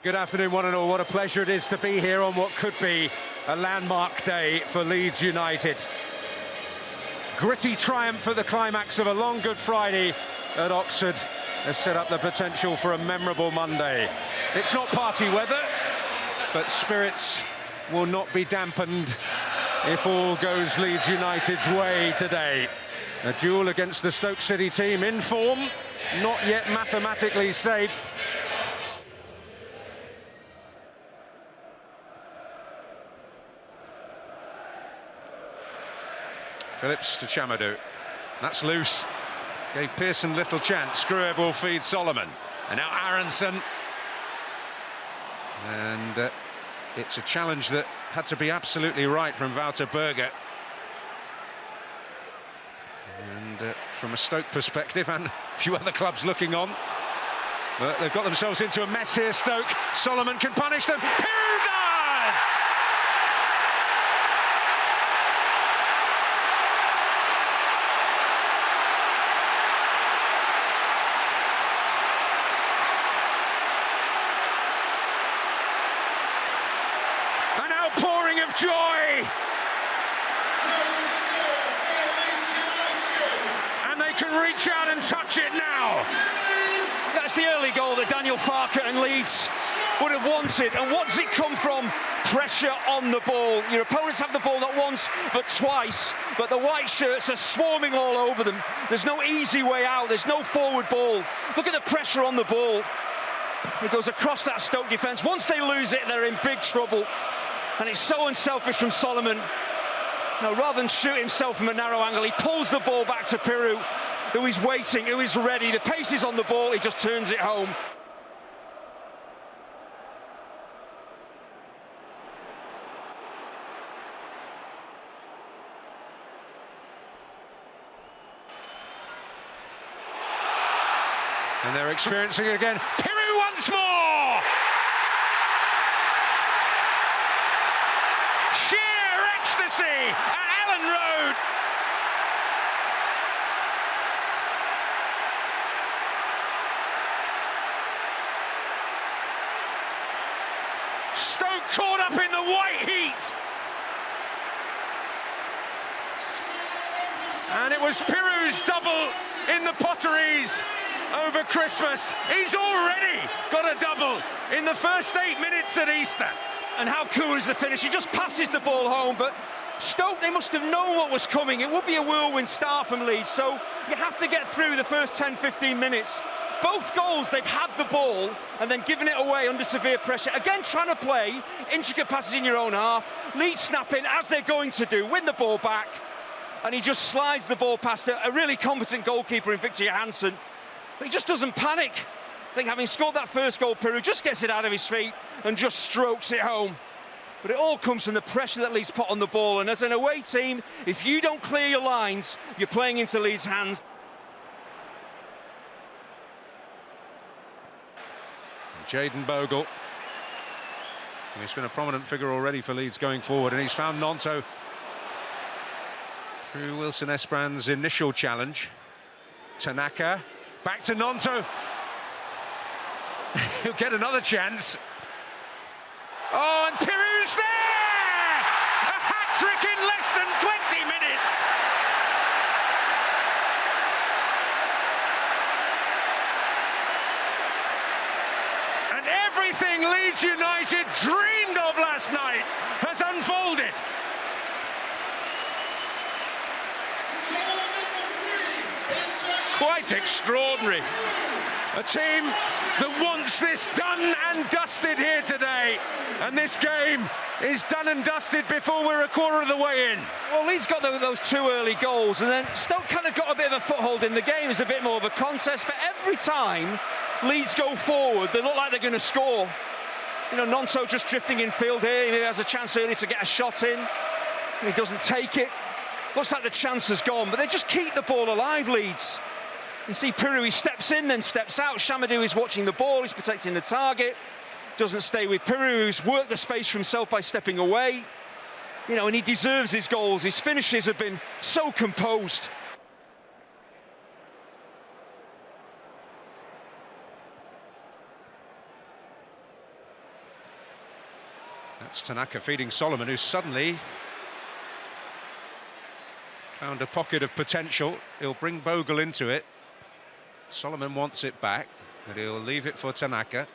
Good afternoon, one and all. What a pleasure it is to be here on what could be a landmark day for Leeds United. Gritty triumph at the climax of a long Good Friday at Oxford has set up the potential for a memorable Monday. It's not party weather, but spirits will not be dampened if all goes Leeds United's way today. A duel against the Stoke City team in form, not yet mathematically safe. Phillips to Chamadou. That's loose. Gave Pearson little chance. Skruev will feed Solomon. And now Aronson. And it's a challenge that had to be absolutely right from Wouter Berger. And from a Stoke perspective, and a few other clubs looking on. But they've got themselves into a mess here, Stoke. Solomon can punish them. Piru does! An outpouring of joy! And they can reach out and touch it now. That's the early goal that Daniel Farke and Leeds would have wanted. And what's it come from? Pressure on the ball. Your opponents have the ball not once, but twice. But the white shirts are swarming all over them. There's no easy way out. There's no forward ball. Look at the pressure on the ball. It goes across that Stoke defence. Once they lose it, they're in big trouble. And it's so unselfish from Solomon. Now, rather than shoot himself from a narrow angle, he pulls the ball back to Piru, who is waiting, who is ready. The pace is on the ball, he just turns it home. And they're experiencing it again. Piru once more! Sheer ecstasy at Ellen Road. Stoke caught up in the white heat. And it was Piru's double in the Potteries over Christmas. He's already got a double in the first 8 minutes at Easter. And how cool is the finish? He just passes the ball home, but Stoke, they must have known what was coming. It would be a whirlwind start from Leeds, so you have to get through the first 10-15 minutes. Both goals, they've had the ball and then given it away under severe pressure. Again, trying to play intricate passes in your own half. Leeds snapping, as they're going to do, win the ball back. And he just slides the ball past a really competent goalkeeper in Victor Johansson. But he just doesn't panic. I think having scored that first goal, Piru just gets it out of his feet and just strokes it home. But it all comes from the pressure that Leeds put on the ball. And as an away team, if you don't clear your lines, you're playing into Leeds' hands. Jayden Bogle. He's been a prominent figure already for Leeds going forward, and he's found Gnonto through Wilson Esperan's initial challenge. Tanaka, back to Gnonto. He'll get another chance. Oh, and Piru's there! A hat-trick in less than 20 minutes! And everything Leeds United dreamed of last night has unfolded. Quite extraordinary. A team that wants this done and dusted here today. And this game is done and dusted before we're a quarter of the way in. Well, Leeds got those two early goals, and then Stoke kind of got a bit of a foothold in the game. It's a bit more of a contest, but every time Leeds go forward, they look like they're going to score. You know, Gnonto just drifting in field here. He has a chance early to get a shot in. He doesn't take it. Looks like the chance has gone, but they just keep the ball alive, Leeds. You see Piru, he steps in, then steps out. Chamadou is watching the ball, he's protecting the target. Doesn't stay with Piru, who's worked the space for himself by stepping away. You know, and he deserves his goals. His finishes have been so composed. That's Tanaka feeding Solomon, who suddenly found a pocket of potential. He'll bring Bogle into it. Solomon wants it back, but he'll leave it for Tanaka.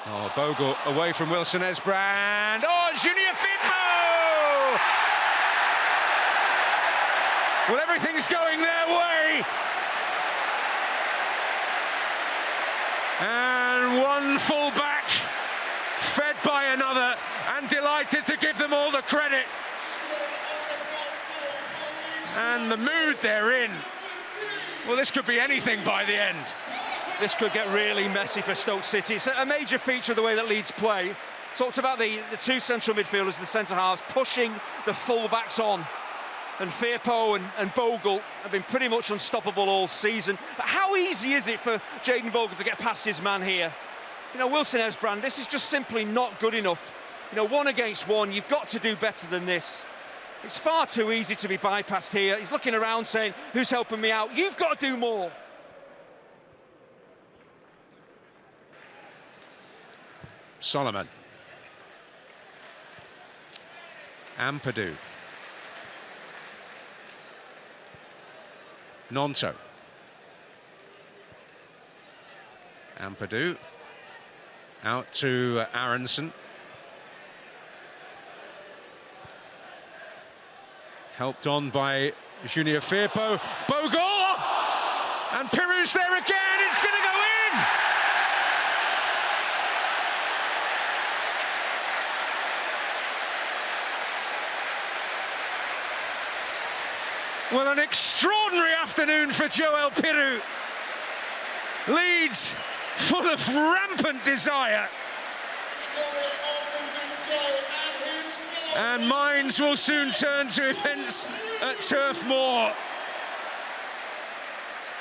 Oh, Bogle away from Wilson Esbrand. Oh, Junior Firpo! Well, everything's going their way. And one full-back fed by another, and delighted to give them all the credit. And the mood they're in, well, this could be anything by the end. This could get really messy for Stoke City. It's a major feature of the way that Leeds play. Talked about the two central midfielders, the centre-halves, pushing the full-backs on. And Firpo and Bogle have been pretty much unstoppable all season. But how easy is it for Jayden Bogle to get past his man here? You know, Wilson Esbrand, this is just simply not good enough. You know, 1 against 1, you've got to do better than this. It's far too easy to be bypassed here. He's looking around saying, who's helping me out? You've got to do more. Solomon. Ampadu. Nonto. Ampadu. Out to Aronson. Helped on by Junior Firpo. Bogle! And Pirou's there again. It's going to go in! Well, an extraordinary afternoon for Joel Pirou. Leeds full of rampant desire. And minds will soon turn to events at Turf Moor.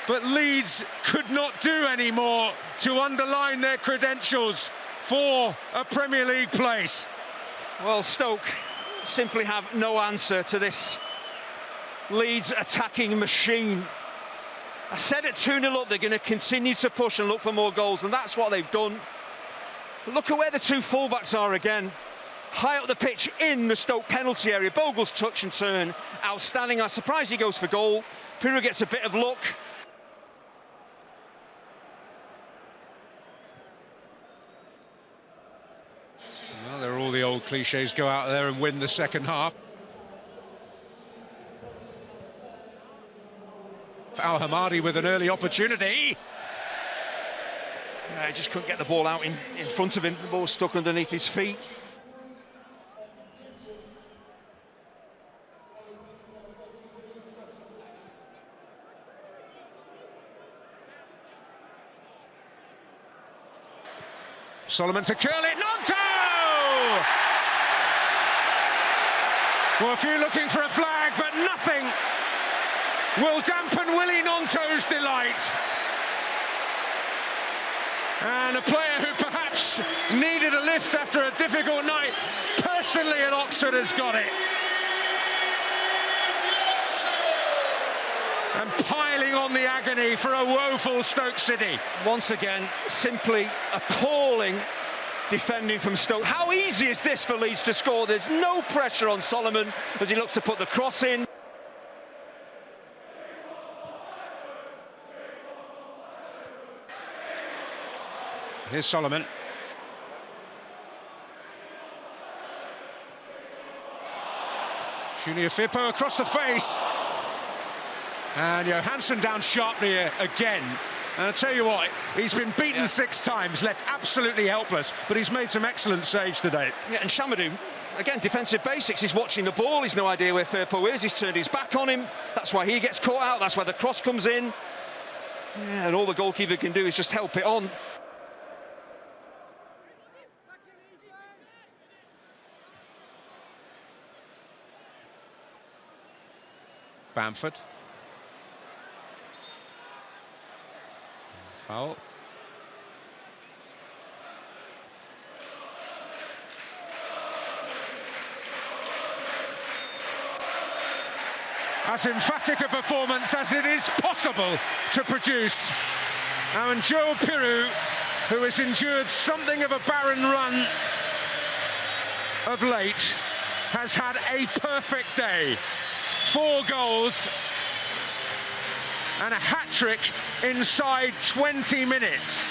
But Leeds could not do any more to underline their credentials for a Premier League place. Well, Stoke simply have no answer to this Leeds attacking machine. I said at 2-0 up, they're going to continue to push and look for more goals, and that's what they've done. But look at where the two fullbacks are again. High up the pitch in the Stoke penalty area. Bogle's touch and turn, outstanding. I'm surprised he goes for goal. Pirou gets a bit of luck. Well, there are all the old cliches, go out there and win the second half. Al Hamadi with an early opportunity. He just couldn't get the ball out in front of him. The ball stuck underneath his feet. Solomon to curl it, Nonto! Well, a few looking for a flag, but nothing will dampen Willie Nonto's delight. And a player who perhaps needed a lift after a difficult night, personally at Oxford, has got it. And piling on the agony for a woeful Stoke City. Once again, simply appalling defending from Stoke. How easy is this for Leeds to score? There's no pressure on Solomon as he looks to put the cross in. Here's Solomon. Junior Firpo across the face. And Johansson down sharply again. And I'll tell you what, he's been beaten 6 times, left absolutely helpless, but he's made some excellent saves today. Yeah, and Chamadou, again, defensive basics. He's watching the ball, he's no idea where Firpo is, he's turned his back on him. That's why he gets caught out, that's why the cross comes in. Yeah, and all the goalkeeper can do is just help it on. Bamford. Foul. As emphatic a performance as it is possible to produce. And Joel Pirou who has endured something of a barren run of late, has had a perfect day. 4 goals and a hat-trick inside 20 minutes.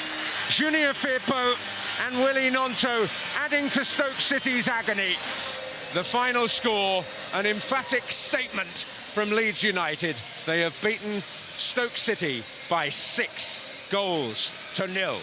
Junior Firpo and Willy Gnonto adding to Stoke City's agony. The final score, an emphatic statement from Leeds United. They have beaten Stoke City by 6 goals to 0.